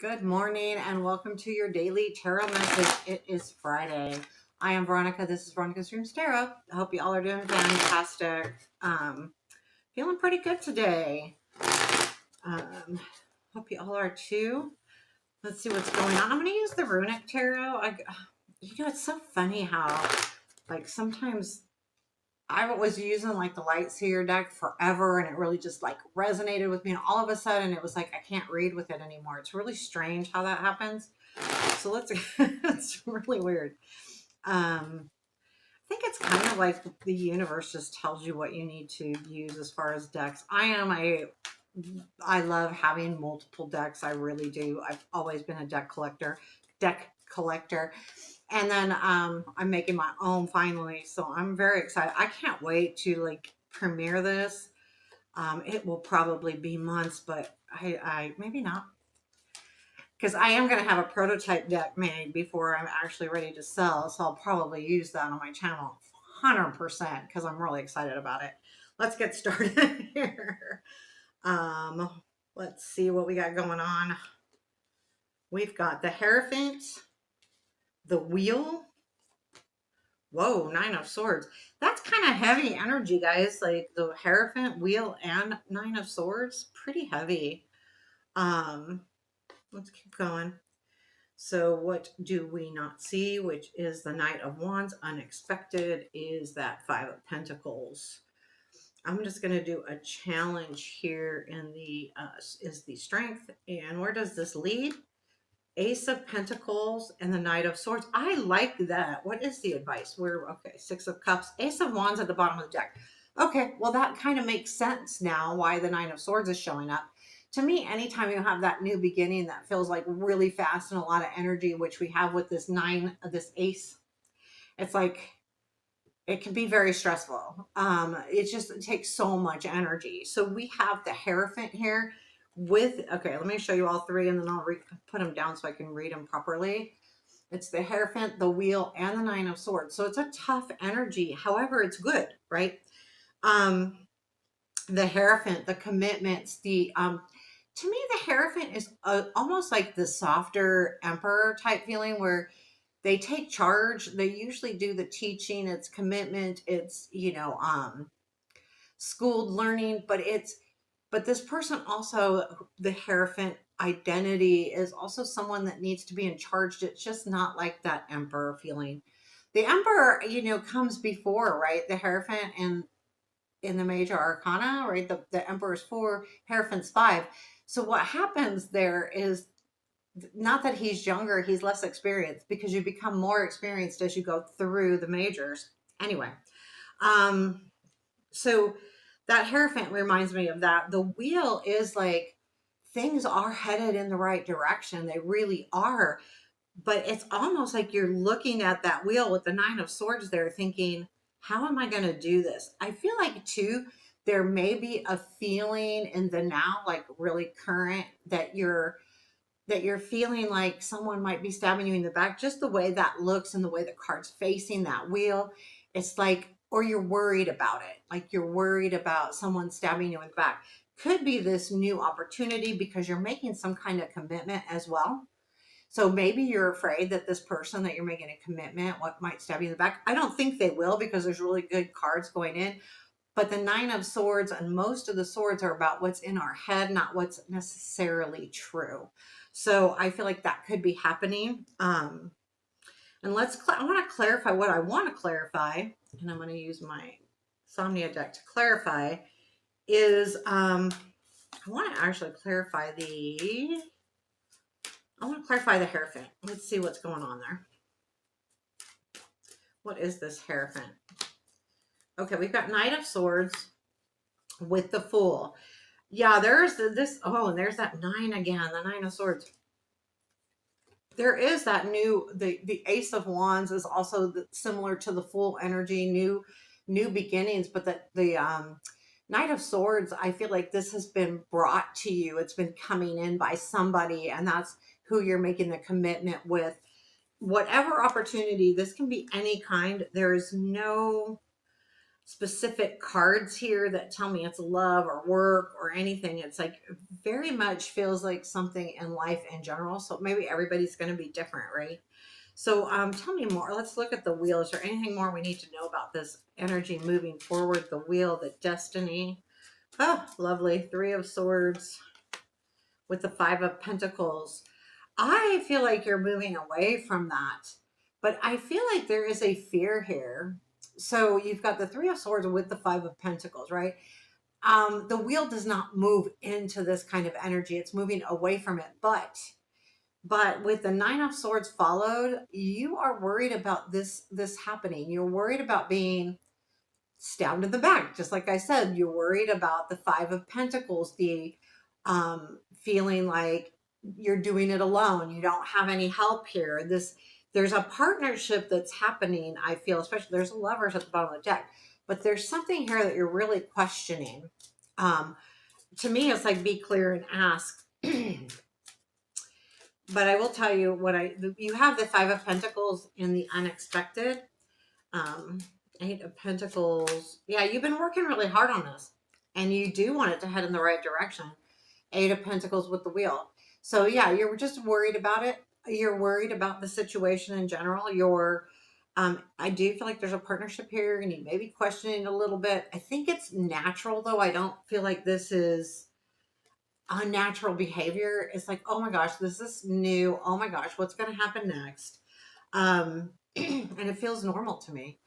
Good morning and welcome to your daily tarot message. It is Friday. I am Veronica. This is Veronica's Dreams Tarot. I hope you all are doing fantastic. Feeling pretty good today. Hope you all are too. Let's see what's going on. I'm going to use the Runic Tarot. It's so funny how, sometimes I was using the Light Seer deck forever and it really just resonated with me. And all of a sudden it was like, I can't read with it anymore. It's really strange how that happens. So it's really weird. I think it's kind of like the universe just tells you what you need to use as far as decks. I love having multiple decks. I really do. I've always been a deck collector. And then I'm making my own finally. So I'm very excited. I can't wait to premiere this. It will probably be months, but I maybe not. Because I am going to have a prototype deck made before I'm actually ready to sell. So I'll probably use that on my channel 100% because I'm really excited about it. Let's get started here. Let's see what we got going on. We've got the Hierophant, the Wheel. Whoa, Nine of Swords. That's kind of heavy energy, guys. Like the Hierophant, Wheel, and Nine of Swords. Pretty heavy. Let's keep going. So what do we not see? Which is the Knight of Wands. Unexpected is that Five of Pentacles. I'm just going to do a challenge here in the is the Strength. And where does this lead? Ace of Pentacles and the Knight of Swords. I like that. What is the advice? Okay, Six of Cups, Ace of Wands at the bottom of the deck. Okay, well that kind of makes sense now why the Nine of Swords is showing up. To me, anytime you have that new beginning that feels like really fast and a lot of energy, which we have with this ace, it's like it can be very stressful. It takes so much energy. So we have the Hierophant here okay, let me show you all three and then I'll put them down so I can read them properly. It's the Hierophant, the Wheel, and the Nine of Swords. So it's a tough energy. However, it's good, right? The Hierophant, the commitments, to me, the Hierophant is almost like the softer Emperor type feeling where they take charge. They usually do the teaching. It's commitment. It's, schooled learning, but this person also, the Hierophant identity is also someone that needs to be in charge. It's just not like that Emperor feeling. The Emperor, comes before, right? The Hierophant and in the major arcana, right? The Emperor's 4, Hierophant's 5. So what happens there is not that he's younger, he's less experienced because you become more experienced as you go through the majors. Anyway, so that Hierophant reminds me of that. The Wheel is like things are headed in the right direction. They really are. But it's almost like you're looking at that wheel with the Nine of Swords there thinking, how am I going to do this? I feel like too, there may be a feeling in the now, like really current, that you're feeling like someone might be stabbing you in the back, just the way that looks and the way the card's facing that wheel. It's like, or you're worried about it. Like you're worried about someone stabbing you in the back. Could be this new opportunity because you're making some kind of commitment as well. So maybe you're afraid that this person that you're making a commitment, what might stab you in the back. I don't think they will because there's really good cards going in. But the Nine of Swords and most of the swords are about what's in our head, not what's necessarily true. So I feel like that could be happening. And I want to clarify what I want to clarify. And I'm going to use my Somia deck to clarify is I want to actually clarify the Hierophant. Let's see what's going on there. What is this Hierophant? Okay, we've got Knight of Swords with the Fool. Yeah, there's this. Oh, and there's that 9 again, the Nine of Swords. There is that the Ace of Wands is also similar to the Fool energy, new beginnings. But the Knight of Swords, I feel like this has been brought to you. It's been coming in by somebody, and that's who you're making the commitment with. Whatever opportunity, this can be any kind. There is no specific cards here that tell me it's love or work or anything. It's like very much feels like something in life in general. So maybe everybody's going to be different, right? So tell me more. Let's look at the wheel. Is there anything more we need to know about this energy moving forward? The wheel, the destiny. Oh, lovely. Three of Swords with the Five of Pentacles. I feel like you're moving away from that, but I feel like there is a fear here. So you've got the Three of Swords with the Five of Pentacles, right? The wheel does not move into this kind of energy. It's moving away from it. But with the Nine of Swords followed, you are worried about this happening. You're worried about being stabbed in the back. Just like I said, you're worried about the Five of Pentacles, the feeling like you're doing it alone. You don't have any help here. There's a partnership that's happening. I feel, especially there's lovers at the bottom of the deck, but there's something here that you're really questioning. To me, it's like be clear and ask. But I will tell you you have the Five of Pentacles in the unexpected. Um, Eight of Pentacles. Yeah, you've been working really hard on this and you do want it to head in the right direction. Eight of Pentacles with the wheel. So yeah, you're just worried about it. You're worried about the situation in general. I do feel like there's a partnership here and you may be questioning a little bit. I think it's natural though. I don't feel like this is unnatural behavior. It's like, oh my gosh, this is new. Oh my gosh, what's going to happen next? And it feels normal to me.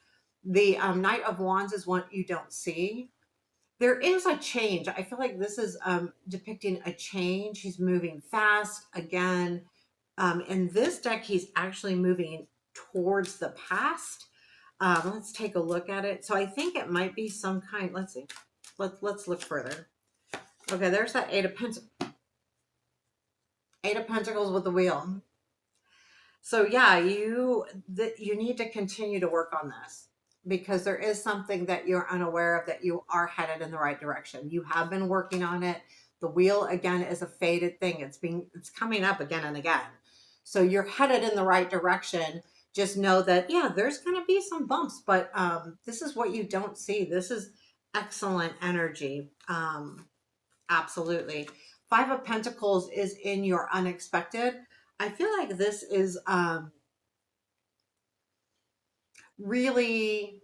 The Knight of Wands is one you don't see. There is a change. I feel like this is depicting a change. He's moving fast again. In this deck, he's actually moving towards the past. Let's take a look at it. So I think it might be some kind. Let's see. Let's look further. Okay, there's that Eight of Pentacles. Eight of Pentacles with the wheel. So yeah, you need to continue to work on this because there is something that you're unaware of, that you are headed in the right direction. You have been working on it. The wheel again is a faded thing. It's coming up again and again. So you're headed in the right direction. Just know that yeah, there's going to be some bumps, but this is what you don't see. This is excellent energy. Absolutely. Five of Pentacles is in your unexpected. I feel like this is really,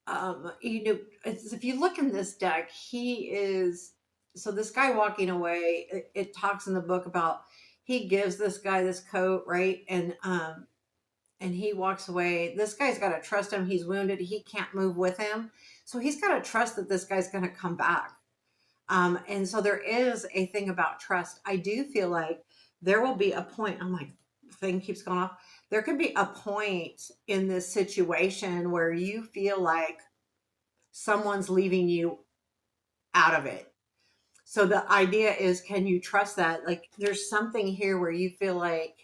if you look in this deck, so this guy walking away, it talks in the book about he gives this guy this coat, right? And he walks away. This guy's got to trust him. He's wounded. He can't move with him. So he's got to trust that this guy's going to come back. And so there is a thing about trust. I do feel like there will be a point. Oh my thing keeps going off. There could be a point in this situation where you feel like someone's leaving you out of it. So the idea is, can you trust that? Like there's something here where you feel like,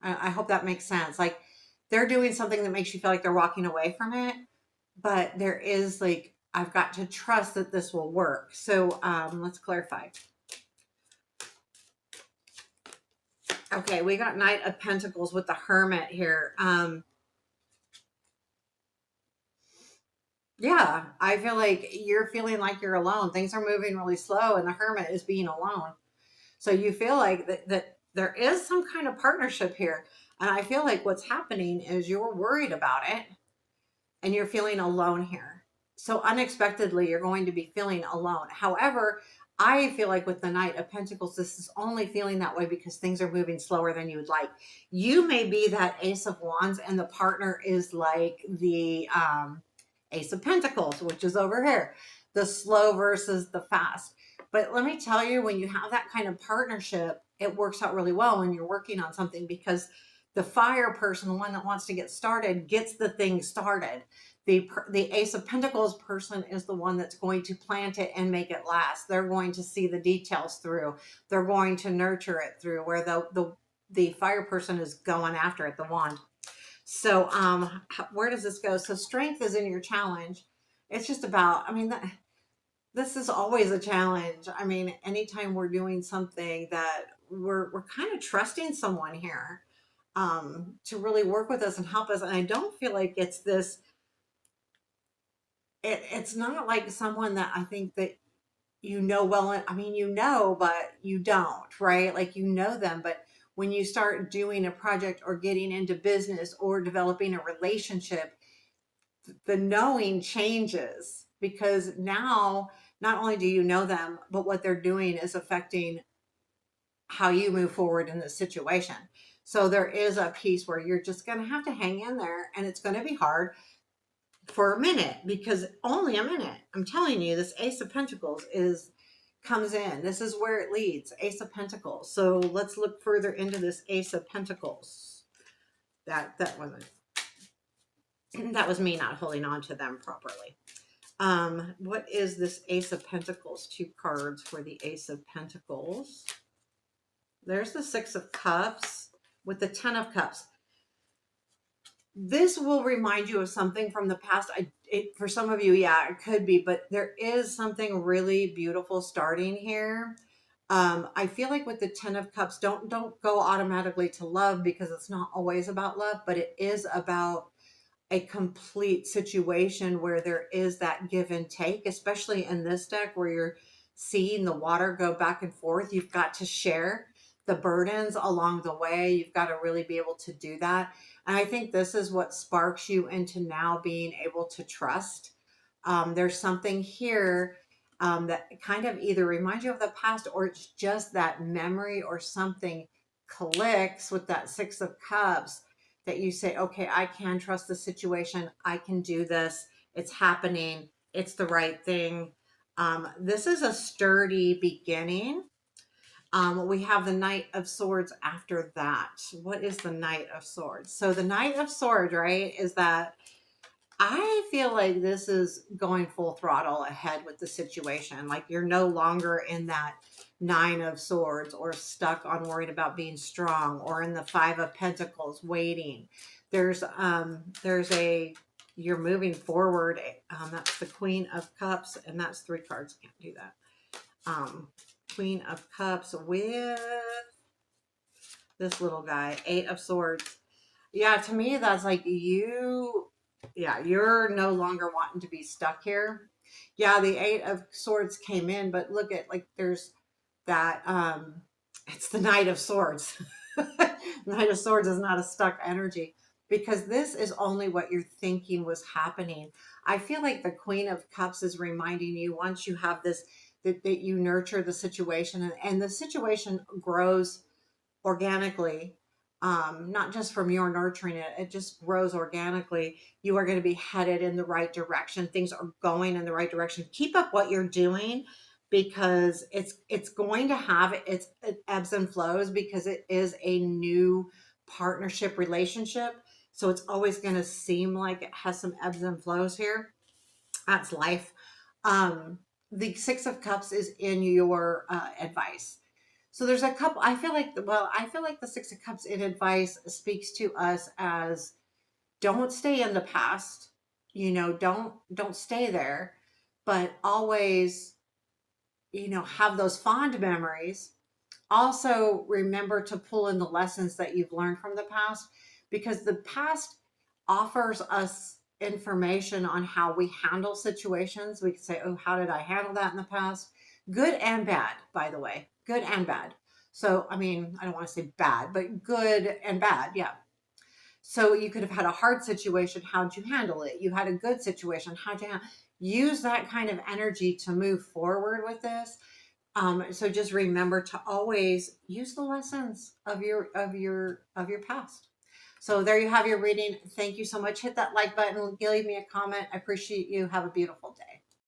I hope that makes sense. Like they're doing something that makes you feel like they're walking away from it, but there is like, I've got to trust that this will work. So let's clarify. Okay, we got Knight of Pentacles with the Hermit here. Yeah, I feel like you're feeling like you're alone. Things are moving really slow and the Hermit is being alone. So you feel like that there is some kind of partnership here. And I feel like what's happening is you're worried about it and you're feeling alone here. So unexpectedly, you're going to be feeling alone. However, I feel like with the Knight of Pentacles, this is only feeling that way because things are moving slower than you would like. You may be that Ace of Wands and the partner is like the Ace of Pentacles, which is over here, the slow versus the fast. But let me tell you, when you have that kind of partnership, it works out really well when you're working on something because the fire person, the one that wants to get started, gets the thing started. The Ace of Pentacles person is the one that's going to plant it and make it last. They're going to see the details through. They're going to nurture it through, where the fire person is going after it, the wand. So where does this go? So strength is in your challenge. It's just about, I mean, this is always a challenge. I mean, anytime we're doing something that we're kind of trusting someone here to really work with us and help us. And I don't feel like it's this it's not like someone that I think that you know well. I mean, you know, but you don't, right? Like you know them, but when you start doing a project or getting into business or developing a relationship, the knowing changes because now not only do you know them, but what they're doing is affecting how you move forward in this situation. So there is a piece where you're just going to have to hang in there and it's going to be hard for a minute because only a minute. I'm telling you, this Ace of Pentacles is comes in. This is where it leads. Ace of Pentacles. So let's look further into this Ace of Pentacles. That wasn't that was me not holding on to them properly. What is this Ace of Pentacles? Two cards for the Ace of Pentacles. There's the Six of Cups with the Ten of Cups. This will remind you of something from the past. For some of you, yeah, it could be, but there is something really beautiful starting here. I feel like with the Ten of Cups, don't go automatically to love because it's not always about love, but it is about a complete situation where there is that give and take, especially in this deck where you're seeing the water go back and forth. You've got to share the burdens along the way. You've got to really be able to do that. And I think this is what sparks you into now being able to trust. There's something here that kind of either reminds you of the past or it's just that memory or something clicks with that Six of Cups that you say, okay, I can trust the situation. I can do this. It's happening. It's the right thing. This is a sturdy beginning. We have the Knight of Swords after that. What is the Knight of Swords? So the Knight of Swords, right, is that I feel like this is going full throttle ahead with the situation. Like you're no longer in that Nine of Swords or stuck on worried about being strong or in the Five of Pentacles waiting. There's a you're moving forward. That's the Queen of Cups, and that's three cards. Can't do that. Queen of Cups with this little guy, Eight of Swords. Yeah, to me, that's like yeah, you're no longer wanting to be stuck here. Yeah, the Eight of Swords came in, but look at like there's that, it's the Knight of Swords. Knight of Swords is not a stuck energy because this is only what you're thinking was happening. I feel like the Queen of Cups is reminding you once you have this, that you nurture the situation and the situation grows organically, not just from your nurturing it, it just grows organically. You are going to be headed in the right direction. Things are going in the right direction. Keep up what you're doing because it's going to have its ebbs and flows because it is a new partnership relationship. So it's always going to seem like it has some ebbs and flows here. That's life. Um, the Six of Cups is in your advice. So there's a couple, I feel like, well, I feel like the Six of Cups in advice speaks to us as don't stay in the past, don't stay there, but always, have those fond memories. Also remember to pull in the lessons that you've learned from the past because the past offers us information on how we handle situations. We could say, oh, how did I handle that in the past? Good and bad, by the way, good and bad. So, I mean, I don't want to say bad, but good and bad. Yeah. So you could have had a hard situation. How'd you handle it? You had a good situation. How'd you use that kind of energy to move forward with this? So just remember to always use the lessons of your past. So there you have your reading. Thank you so much. Hit that like button. Leave me a comment. I appreciate you. Have a beautiful day.